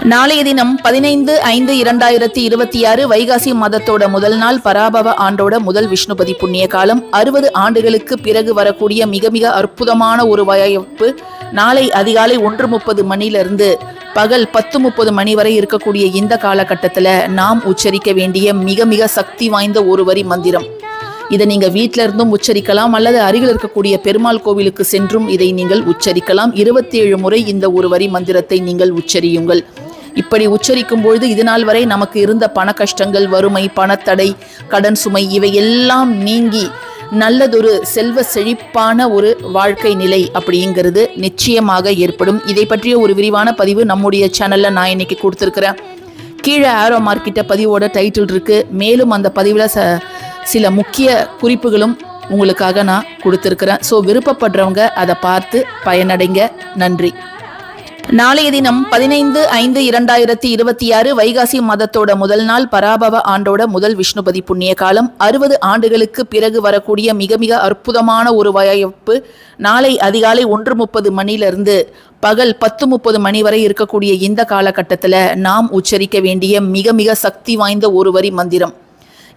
நாளைய தினம் 15/5/2026 வைகாசி மாதத்தோட முதல் நாள் பராபவ ஆண்டோட முதல் விஷ்ணுபதி புண்ணிய காலம். 60 ஆண்டுகளுக்கு பிறகு வரக்கூடிய மிக மிக அற்புதமான ஒரு வாய்ப்பு. நாளை அதிகாலை 1:30 மணிலிருந்து பகல் 10:30 மணி வரை இருக்கக்கூடிய இந்த காலகட்டத்தில் நாம் உச்சரிக்க வேண்டிய மிக மிக சக்தி வாய்ந்த ஒரு வரி மந்திரம். இதை நீங்கள் வீட்டில இருந்தும் உச்சரிக்கலாம், அல்லது அருகில் இருக்கக்கூடிய பெருமாள் கோவிலுக்கு சென்றும் இதை நீங்கள் உச்சரிக்கலாம். 27 முறை இந்த ஒரு வரி மந்திரத்தை நீங்கள் உச்சரியுங்கள். இப்படி உச்சரிக்கும் பொழுது இதுநாள் வரை நமக்கு இருந்த பண கஷ்டங்கள், வறுமை, பணத்தடை, கடன் சுமை இவை எல்லாம் நீங்கி நல்லதொரு செல்வ செழிப்பான ஒரு வாழ்க்கை நிலை அப்படிங்கிறது நிச்சயமாக ஏற்படும். இதை பற்றிய ஒரு விரிவான பதிவு நம்முடைய சேனல்ல நான் இன்னைக்கு கொடுத்துருக்கிறேன். கீழே ஆரோ மார்க்கிட்ட பதிவோட டைட்டில் இருக்கு. மேலும் அந்த பதிவில் சில முக்கிய குறிப்புகளும் உங்களுக்காக நான் கொடுத்துருக்கிறேன். ஸோ விருப்பப்படுறவங்க அதை பார்த்து பயனடைங்க. நன்றி. நாளைய தினம் 15/5/2026 வைகாசி மாதத்தோட முதல் நாள் பராபவ ஆண்டோட முதல் விஷ்ணுபதி புண்ணிய காலம். 60 ஆண்டுகளுக்கு பிறகு வரக்கூடிய மிக மிக அற்புதமான ஒரு வாய்ப்பு. நாளை அதிகாலை 1:30 மணிலிருந்து பகல் 10:30 மணி வரை இருக்கக்கூடிய இந்த காலகட்டத்தில் நாம் உச்சரிக்க வேண்டிய மிக மிக சக்தி வாய்ந்த ஒரு வரி மந்திரம்.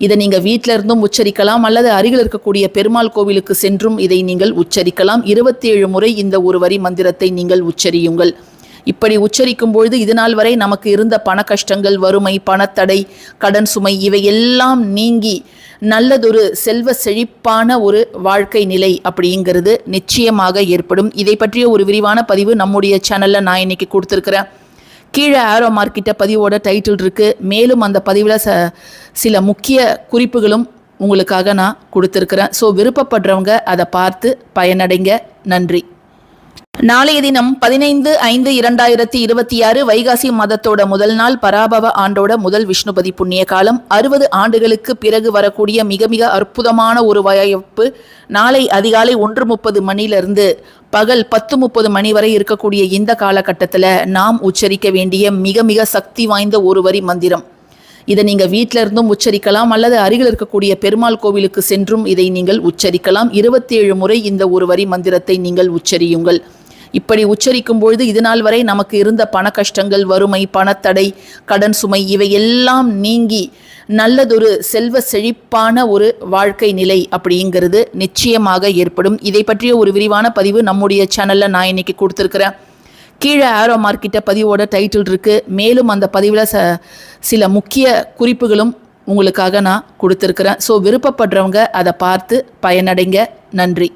இதை நீங்கள் வீட்டில இருந்தும் உச்சரிக்கலாம், அல்லது அருகில் இருக்கக்கூடிய பெருமாள் கோவிலுக்கு சென்றும் இதை நீங்கள் உச்சரிக்கலாம். 27 முறை இந்த ஒரு வரி மந்திரத்தை நீங்கள் உச்சரியுங்கள். இப்படி உச்சரிக்கும் பொழுது இதுநாள் வரை நமக்கு இருந்த பண கஷ்டங்கள், வறுமை, பணத்தடை, கடன் சுமை இவை எல்லாம் நீங்கி நல்லதொரு செல்வ செழிப்பான ஒரு வாழ்க்கை நிலை அப்படிங்கிறது நிச்சயமாக ஏற்படும். இதை பற்றிய ஒரு விரிவான பதிவு நம்முடைய சேனல்ல நான் இன்னைக்கு கொடுத்துருக்கிறேன். கீழே ஆரோ மார்க்கிட்ட பதிவோட டைட்டில் இருக்கு. மேலும் அந்த பதிவில் சில முக்கிய குறிப்புகளும் உங்களுக்காக நான் கொடுத்துருக்கிறேன். ஸோ விருப்பப்படுறவங்க அதை பார்த்து பயனடைங்க. நன்றி. நாளைய தினம் 15/5/2026 வைகாசி மாதத்தோட முதல் நாள் பராபவ ஆண்டோட முதல் விஷ்ணுபதி புண்ணிய காலம். 60 ஆண்டுகளுக்கு பிறகு வரக்கூடிய மிக மிக அற்புதமான ஒரு வாய்ப்பு. நாளை அதிகாலை 1:30 மணிலிருந்து பகல் 10:30 மணி வரை இருக்கக்கூடிய இந்த காலகட்டத்தில் நாம் உச்சரிக்க வேண்டிய மிக மிக சக்தி வாய்ந்த ஒரு வரி மந்திரம். இதை நீங்கள் வீட்டில இருந்தும் உச்சரிக்கலாம், அல்லது அருகில் இருக்கக்கூடிய பெருமாள் கோவிலுக்கு சென்றும் இதை நீங்கள் உச்சரிக்கலாம். 27 முறை இந்த ஒரு வரி மந்திரத்தை நீங்கள் உச்சரியுங்கள். இப்படி உச்சரிக்கும் பொழுது இதுநாள் வரை நமக்கு இருந்த பண கஷ்டங்கள், வறுமை, பணத்தடை, கடன் சுமை இவை எல்லாம் நீங்கி நல்லதொரு செல்வ செழிப்பான ஒரு வாழ்க்கை நிலை அப்படிங்கிறது நிச்சயமாக ஏற்படும். இதை பற்றிய ஒரு விரிவான பதிவு நம்முடைய சேனல்ல நான் இன்னைக்கு கொடுத்துருக்கிறேன். கீழே ஆரோ மார்க்கிட்ட பதிவோட டைட்டில் இருக்கு. மேலும் அந்த பதிவில் சில முக்கிய குறிப்புகளும் உங்களுக்காக நான் கொடுத்துருக்கிறேன். ஸோ விருப்பப்படுறவங்க அதை பார்த்து பயனடைங்க. நன்றி.